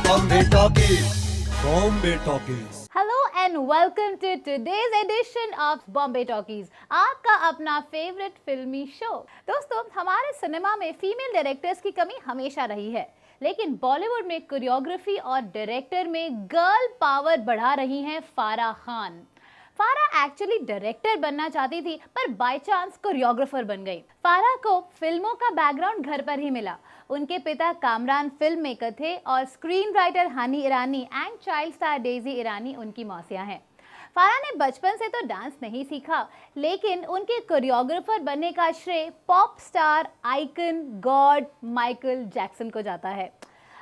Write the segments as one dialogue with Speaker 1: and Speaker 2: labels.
Speaker 1: Bombay Talkies. Bombay Talkies.
Speaker 2: Hello and welcome to today's edition of Bombay Talkies, आपका अपना favourite फिल्मी show. दोस्तों, हमारे सिनेमा में फीमेल डायरेक्टर्स की कमी हमेशा रही है, लेकिन बॉलीवुड में कोरियोग्राफी और डायरेक्टर में गर्ल पावर बढ़ा रही हैं फारा खान। फारा एक्चुअली डायरेक्टर बनना चाहती थी, पर बाय चांस कोरियोग्राफर बन गई। फारा को फिल्मों का बैकग्राउंड घर पर ही मिला। उनके पिता कामरान फिल्म मेकर थे और screen writer Honey Irani and child star Daisy Irani उनकी मौसियां हैं। फारा ने बचपन से तो डांस नहीं सीखा, लेकिन उनके कोरियोग्राफर बनने का श्रेय pop star icon God Michael Jackson को जाता है।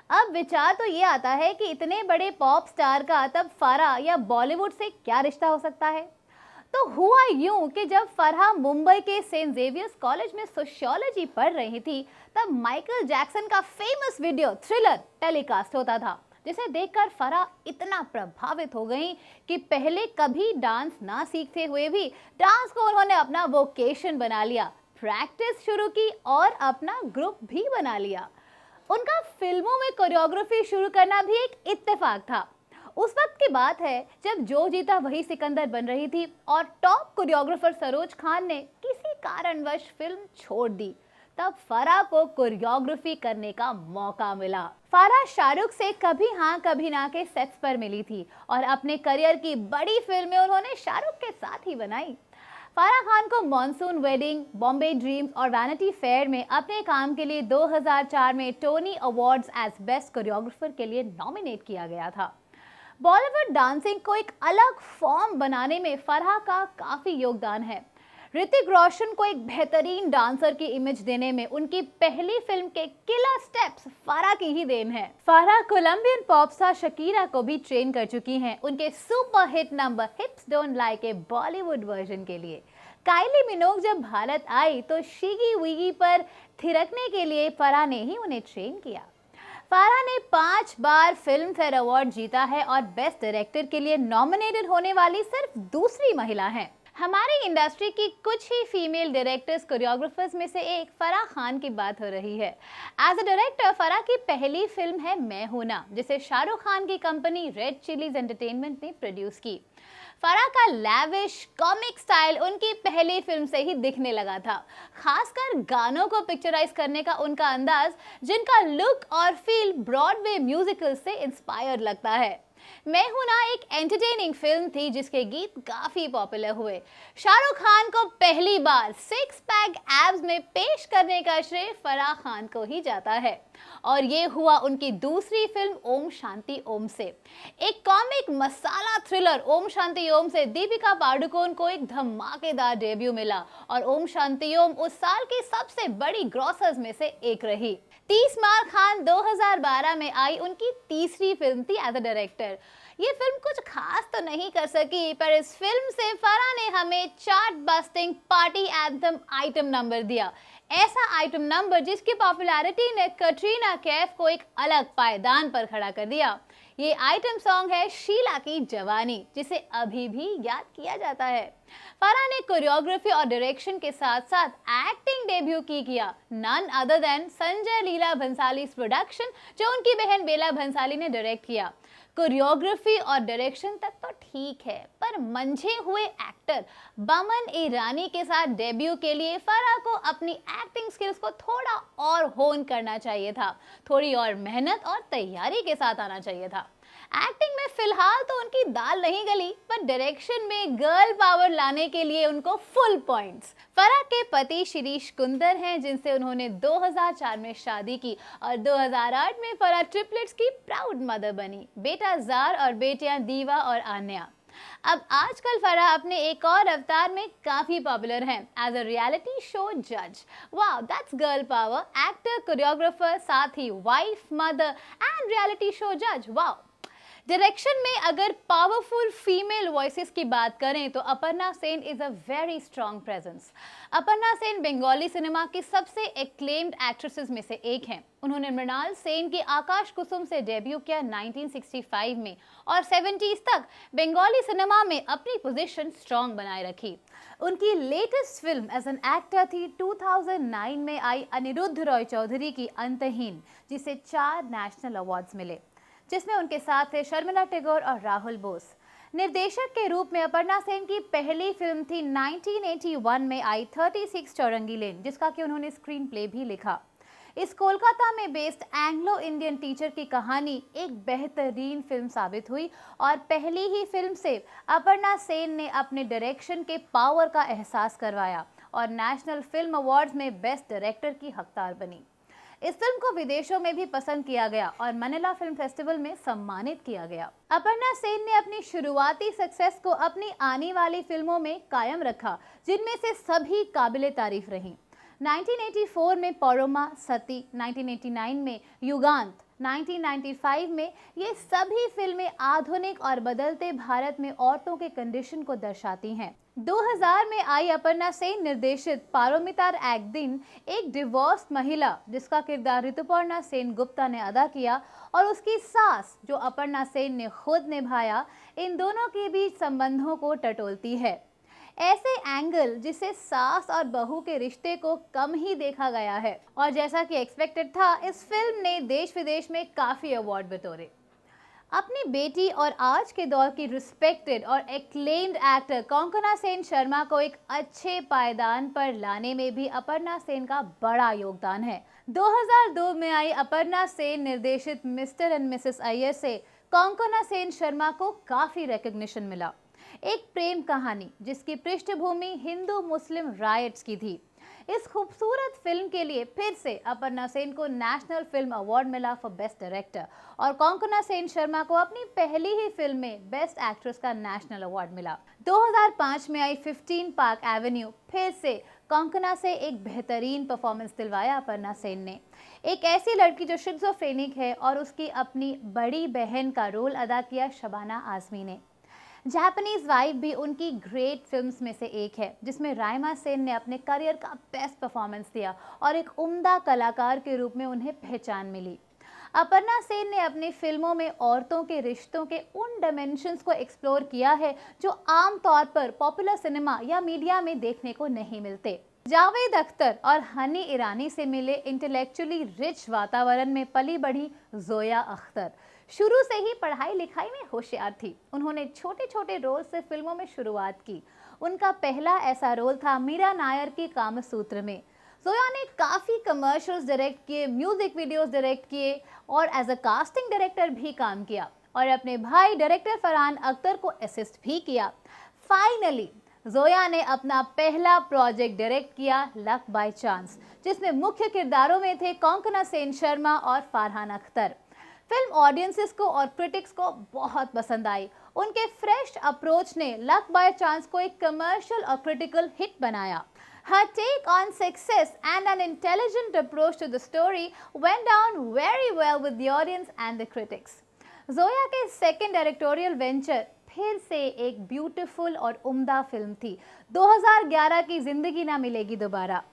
Speaker 2: अब विचार तो ये आता है कि इतने बड़े पॉप स्टार का तब फारा या बॉलीवुड से क्या रिश्ता हो सकता है। तो हुआ यूं कि जब फरहा मुंबई के सेंट जेवियर्स कॉलेज में सोशियोलॉजी पढ़ रही थी, तब माइकल जैक्सन का फेमस वीडियो थ्रिलर टेलीकास्ट होता था, जिसे देखकर फरहा इतना प्रभावित हो गई कि पहले कभी डांस ना सीखते हुए भी डांस को उन्होंने अपना वोकेशन बना लिया, प्रैक्टिस शुरू की और अपना ग्रुप भी बना लिया। उनका फिल्मों में कोरियोग्राफी शुरू करना भी एक इत्तेफाक था। उस वक्त की बात है जब जो जीता वही सिकंदर बन रही थी और टॉप कोरियोग्राफर सरोज खान ने किसी कारणवश फिल्म छोड़ दी। तब फराह को कोरियोग्राफी करने का मौका मिला। फराह शाहरुख से कभी हाँ कभी ना के सेट्स पर मिली थी और अपने करियर की बड़ी फिल्में उन्होंने शाहरुख के साथ ही बनाई। फारा खान को मॉनसून वेडिंग, बॉम्बे ड्रीम्स और वैनिटी फेयर में अपने काम के लिए 2004 में Tony Awards as best choreographer के लिए नॉमिनेट किया गया था। बॉलीवुड डांसिंग को एक अलग फॉर्म बनाने में फरहा का काफी योगदान है। ऋतिक रोशन को एक बेहतरीन डांसर की इमेज देने में उनकी पहली फिल्म के किलर स्टेप्स फरहा की ही देन है। Farah Colombian pop star Shakira को भी ट्रेन कर चुकी हैं उनके super hit number hips don't lie के बॉलीवुड वर्जन के लिए। काइली मिनोग जब भारत आई तो शिगी विगी पर थिरकने के लिए फरहा ने ही उन्हें ट्रेन किया। फारा ने 5 बार फिल्म फेयर अवार्ड जीता है और बेस्ट डायरेक्टर के लिए नॉमिनेटेड होने वाली सिर्फ दूसरी महिला हैं। हमारी इंडस्ट्री की कुछ ही फीमेल डायरेक्टर्स कोरियोग्राफर्स में से एक फराह खान की बात हो रही है। एज अ डायरेक्टर फराह की पहली फिल्म है मैं हूं ना, जिसे शाहरुख खान की कंपनी रेड चिलीज एंटरटेनमेंट ने प्रोड्यूस की। फराह का लैविश कॉमिक स्टाइल उनकी पहली फिल्म से ही दिखने लगा था, खासकर गानों को पिक्चराइज करने का उनका अंदाज, जिनका लुक और फील ब्रॉडवे म्यूजिकल से इंस्पायर्ड लगता है। मैं हूं ना एक एंटरटेनिंग फिल्म थी जिसके गीत काफी पॉपुलर हुए। शाहरुख खान को पहली बार 6 पैक एब्स में पेश करने का श्रेय फराह खान को ही जाता है और ये हुआ उनकी दूसरी फिल्म ओम शांति ओम से। एक कॉमिक मसाला थ्रिलर ओम शांति ओम से दीपिका पादुकोण को एक धमाकेदार डेब्यू मिला और ओम शांति ओम उस साल की सबसे बड़ी ग्रॉसर्स में से एक रही। 30 मार खान 2012 में आई उनकी तीसरी फिल्म थी एज अ डायरेक्टर। ये फिल्म कुछ खास तो नहीं कर सकी, पर इस फिल्म से फराह ने हमें chart busting party anthem item number दिया। ऐसा आइटम नंबर जिसकी पॉपुलैरिटी ने कैटरीना कैफ को एक अलग पायदान पर खड़ा कर दिया। ये आइटम सॉन्ग है शीला की जवानी, जिसे अभी भी याद किया जाता है। फराह ने कोरियोग्राफी और डायरेक्शन के साथ साथ एक्टिंग डेब्यू किया none other than Sanjay Leela Bhansali production, जो उनकी बहन बेला भंसाली ने डायरेक्ट किया। कोरियोग्राफी और डायरेक्शन तक तो ठीक है, पर मंझे हुए एक्टर बमन ईरानी के साथ डेब्यू के लिए फराह को अपनी एक्टिंग स्किल्स को थोड़ा और होन करना चाहिए था, थोड़ी और मेहनत और तैयारी के साथ आना चाहिए था। एक्टिंग में फिलहाल तो उनकी दाल नहीं गली, पर डायरेक्शन में गर्ल पावर लाने के लिए उनको फुल पॉइंट्स। फराह के पति शिरीष कुंदर हैं, जिनसे उन्होंने 2004 में शादी की और 2008 में फराह ट्रिपलेट्स की प्राउड मदर बनी, बेटा जार और बेटियां दीवा और आन्या। अब आजकल फराह अपने एक और अवतार में काफी पॉपुलर हैं एज अ रियलिटी शो जज। Wow, that's girl power. Actor, choreographer, साथ ही wife, mother and reality show जज। वाओ। डायरेक्शन में अगर पावरफुल फीमेल वॉइसेस की बात करें तो Aparna Sen is a very strong presence. Aparna Sen Bengali cinema की सबसे एक्लेम्ड एक्ट्रेसेस में से एक हैं। उन्होंने मृणाल सेन की आकाश कुसुम से डेब्यू किया 1965 में और 70s तक बंगाली सिनेमा में अपनी पोजीशन स्ट्रॉन्ग बनाए रखी। उनकी latest film as an actor थी 2009 में आई अनिरुद्ध रॉय चौधरी की अंतहीन, जिसे 4 नेशनल अवार्ड्स मिले। जिसमें उनके साथ थे शर्मिला टैगोर और राहुल बोस। निर्देशक के रूप में अपर्णा सेन की पहली फिल्म थी 1981 में आई 36 चौरंगी लेन, जिसका कि उन्होंने स्क्रीन प्ले भी लिखा। इस कोलकाता में बेस्ड एंग्लो इंडियन टीचर की कहानी एक बेहतरीन फिल्म साबित हुई और पहली ही फिल्म से अपर्णा सेन ने अपने डायरेक्शन के पावर का एहसास करवाया और नेशनल फिल्म अवार्ड्स में बेस्ट डायरेक्टर की हकदार बनी। इस फिल्म को विदेशों में भी पसंद किया गया और मनीला फिल्म फेस्टिवल में सम्मानित किया गया। अपर्णा सेन ने अपनी शुरुआती सक्सेस को अपनी आने वाली फिल्मों में कायम रखा, जिनमें से सभी काबिले तारीफ रहीं। 1984 में परोमा, सती, 1989 में युगांत, 1995 में ये सभी फिल्में आधुनिक और बदलते भारत में औरतों के कंडीशन को दर्शाती हैं। 2000 में आई अपर्णा सेन निर्देशित पारोमितार एक दिन एक डिवोर्स महिला, जिसका किरदार ऋतुपर्णा सेन गुप्ता ने अदा किया, और उसकी सास जो अपर्णा सेन ने खुद निभाया, इन दोनों के बीच संबंधों को टटोलती है। ऐसे एंगल जिसे सास और बहू के रिश्ते को कम ही देखा गया है और जैसा कि एक्सपेक्टेड था, इस फिल्म ने देश विदेश में काफी अवार्ड बटोरे। अपनी बेटी और आज के दौर की रिस्पेक्टेड और एक्लेम्ड एक्टर कोंकणा सेन शर्मा को एक अच्छे पायदान पर लाने में भी अपर्णा सेन का बड़ा योगदान है। 2002 में आई अपर्णा सेन निर्देशित मिस्टर एंड मिसेस अय्यर से कोंकणा सेन शर्मा को काफी रिकॉग्निशन मिला। एक प्रेम कहानी जिसकी पृष्ठभूमि हिंदू मुस्लिम राइट्स की थी। इस खूबसूरत फिल्म के लिए फिर से अपर्णा सेन को नेशनल फिल्म अवार्ड मिला फॉर बेस्ट डायरेक्टर और कोंकणा सेन शर्मा को अपनी पहली ही फिल्म में बेस्ट एक्ट्रेस का नेशनल अवार्ड मिला। 2005 में आई 15 पार्क एवेन्यू फिर से कोंकणा से एक बेहतरीन परफॉर्मेंस दिलवाया अपर्णा सेन ने। एक ऐसी लड़की जो शिज़ोफ्रेनिक है और उसकी अपनी बड़ी बहन का रोल अदा किया शबाना आज़मी ने। जापानीज वाइफ भी उनकी ग्रेट फिल्म्स में से एक है, जिसमें राइमा सेन ने अपने करियर का बेस्ट परफॉर्मेंस दिया और एक उम्दा कलाकार के रूप में उन्हें पहचान मिली। अपर्णा सेन ने अपनी फिल्मों में औरतों के रिश्तों के उन डायमेंशंस को एक्सप्लोर किया है जो आमतौर पर पॉपुलर सिनेमा या मीडिया में देखने को नहीं मिलते। जावेद अख्तर और हनी ईरानी से मिले इंटेलेक्चुअली रिच वातावरण में पली बढ़ी जोया अख्तर शुरू से ही पढ़ाई लिखाई में होशियार थी। उन्होंने छोटे छोटे रोल से फिल्मों में शुरुआत की। उनका पहला ऐसा रोल था मीरा नायर की कामसूत्र में। जोया ने काफ़ी कमर्शियल्स डायरेक्ट किए, म्यूजिक वीडियोस डायरेक्ट किए और एज अ कास्टिंग डायरेक्टर भी काम किया और अपने भाई डायरेक्टर फरहान अख्तर को असिस्ट भी किया। फाइनली जोया ने अपना पहला प्रोजेक्ट डायरेक्ट किया लक बाय चांस, जिसमें मुख्य किरदारों में थे कोंकणा सेन शर्मा और फरहान अख्तर। फिल्म ऑडियंसेस को और क्रिटिक्स को बहुत पसंद आई। उनके फ्रेश अप्रोच ने लक बाय चांस को एक कमर्शियल और क्रिटिकल हिट बनाया। Her take on success and an intelligent approach to the story went down very well with the audience and the critics. Zoya के सेकेंड डायरेक्टोरियल वेंचर फिर से एक beautiful और उम्दा फिल्म थी। 2011 की जिंदगी ना मिलेगी दोबारा।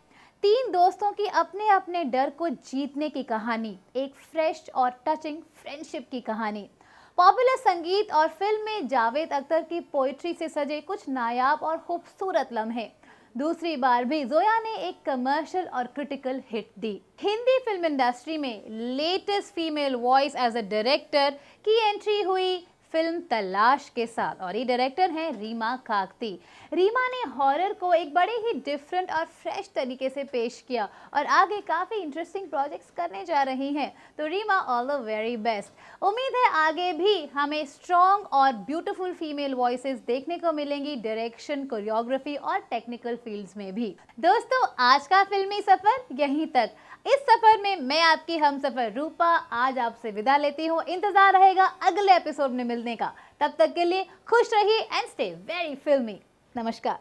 Speaker 2: तीन दोस्तों की अपने अपने डर को जीतने की कहानी, एक फ्रेश और टचिंग फ्रेंडशिप की कहानी। पॉपुलर संगीत और फिल्म में जावेद अख्तर की पोइट्री से सजे कुछ नायाब और खूबसूरत लम्हे। दूसरी बार भी जोया ने एक कमर्शियल और क्रिटिकल हिट दी। हिंदी फिल्म इंडस्ट्री में latest female voice as a director की एंट्री हुई फिल्म तलाश के साथ और ये डायरेक्टर हैं रीमा काकती। रीमा ने हॉरर को एक बड़े ही डिफरेंट और फ्रेश तरीके से पेश किया और आगे काफ़ी इंटरेस्टिंग प्रोजेक्ट्स करने जा रही हैं। तो Reema, all the very best. उम्मीद है आगे भी हमें स्ट्रॉन्ग और ब्यूटीफुल फीमेल वॉइसेस देखने को मिलेंगी डायरेक्शन, कोरियोग्राफी और टेक्निकल फील्ड्स में भी। दोस्तों, आज का फिल्मी सफ़र यहीं तक। इस सफर में मैं आपकी हमसफर रूपा आज आपसे विदा लेती हूँ। इंतजार रहेगा अगले एपिसोड में मिलने का। तब तक के लिए खुश रहिए एंड स्टे वेरी फिल्मी। नमस्कार।